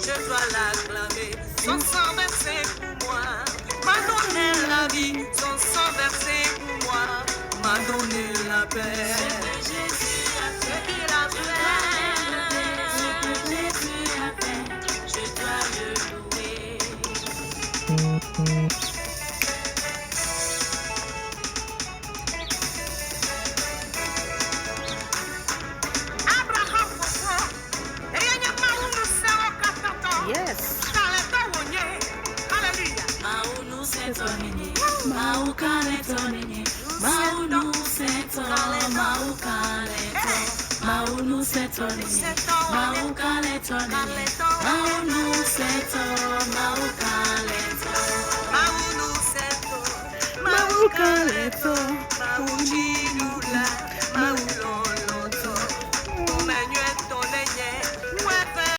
je dois l'acclamer. Son sang versé pour moi m'a donné la vie. Son sang versé pour moi m'a donné la paix. Ce que Jésus a fait, ce que Jésus a fait, je dois le louer. Yes. Maucaleto.